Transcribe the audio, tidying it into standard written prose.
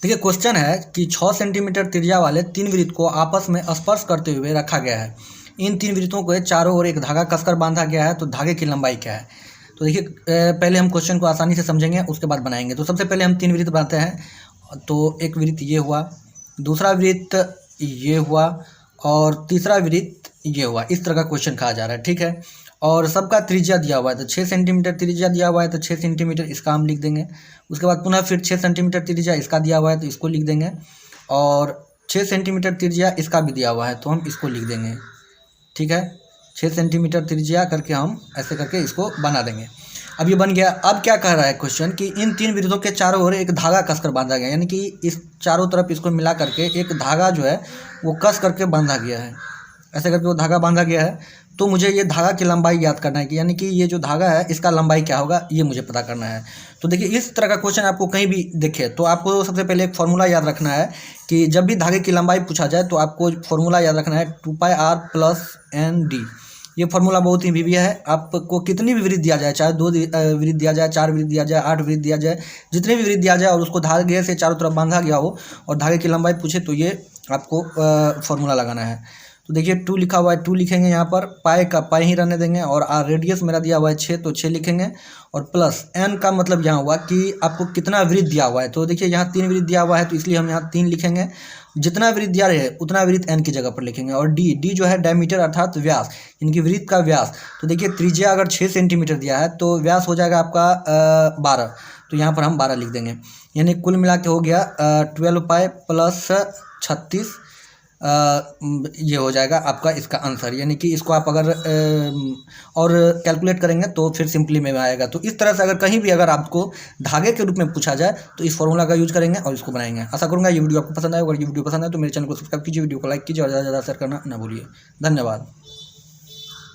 देखिए क्वेश्चन है कि 6 सेंटीमीटर त्रिज्या वाले 3 वृत्त को आपस में स्पर्श करते हुए रखा गया है। इन 3 वृत्तों को चारों ओर एक धागा कसकर बांधा गया है, तो धागे की लंबाई क्या है। तो देखिए पहले हम क्वेश्चन को आसानी से समझेंगे, उसके बाद बनाएंगे। तो सबसे पहले हम 3 वृत्त बनाते हैं। तो एक वृत्त ये हुआ, दूसरा वृत्त ये हुआ और तीसरा वृत्त ये हुआ। इस तरह का क्वेश्चन कहा जा रहा है, ठीक है। और सबका त्रिज्या दिया हुआ है, तो 6 सेंटीमीटर त्रिज्या दिया हुआ है, तो 6 सेंटीमीटर इसका हम लिख देंगे। उसके बाद पुनः फिर 6 सेंटीमीटर त्रिज्या इसका दिया हुआ है, तो इसको लिख देंगे। और 6 सेंटीमीटर त्रिज्या इसका भी दिया हुआ है, तो हम इसको लिख देंगे, ठीक है। 6 सेंटीमीटर त्रिज्या करके हम ऐसे करके इसको बना देंगे। अब ये बन गया। अब क्या कह रहा है क्वेश्चन कि इन 3 वृत्तों के चारों ओर एक धागा कसकर बांधा गया, यानी कि इस चारों तरफ इसको मिला करके एक धागा जो है वो कस करके बांधा गया है। ऐसे करके वो धागा बांधा गया है। तो मुझे ये धागा की लंबाई याद करना है कि यानी कि ये जो धागा है इसका लंबाई क्या होगा, ये मुझे पता करना है। तो देखिए इस तरह का क्वेश्चन आपको कहीं भी दिखे तो आपको सबसे पहले एक फॉर्मूला याद रखना है कि जब भी धागे की लंबाई पूछा जाए तो आपको फॉर्मूला याद रखना है 2πr + ND। ये फॉर्मूला बहुत ही विविध है। आपको कितनी भी वृत्त दिया जाए, चाहे 2 वृत्त दिया जाए, 4 वृत्त दिया जाए, 8 वृत्त दिया जाए, जितने भी वृत्त दिया जाए और उसको धागे से चारों तरफ बांधा गया हो और धागे की लंबाई पूछे तो ये आपको फॉर्मूला लगाना है। तो देखिए 2 लिखा हुआ है, 2 लिखेंगे यहाँ पर, पाई का पाई ही रहने देंगे और रेडियस मेरा दिया हुआ है 6, तो 6 लिखेंगे। और प्लस n का मतलब यहाँ हुआ कि आपको कितना वृत्त दिया हुआ है। तो देखिए यहाँ 3 वृत्त दिया हुआ है, तो इसलिए हम यहाँ 3 लिखेंगे। जितना वृत्त दिया रहे उतना वृत्त n की जगह पर लिखेंगे। और d जो है डायमीटर अर्थात व्यास, इनकी वृत्त का व्यास। तो देखिए त्रिज्या अगर 6 सेंटीमीटर दिया है तो व्यास हो जाएगा आपका 12, तो यहाँ पर हम 12 लिख देंगे। यानी कुल मिला के हो गया 12π + 36, ये हो जाएगा आपका इसका आंसर। यानी कि इसको आप अगर और कैलकुलेट करेंगे तो फिर सिंपली में आएगा। तो इस तरह से अगर कहीं भी अगर आपको धागे के रूप में पूछा जाए तो इस फॉर्मूला का यूज करेंगे और इसको बनाएंगे। आशा करूँगा ये वीडियो आपको पसंद आए। अगर ये वीडियो पसंद आए तो मेरे चैनल को सब्सक्राइब कीजिए, वीडियो को लाइक कीजिए और ज़्यादा से ज़्यादा शेयर करना ना भूलिए। धन्यवाद।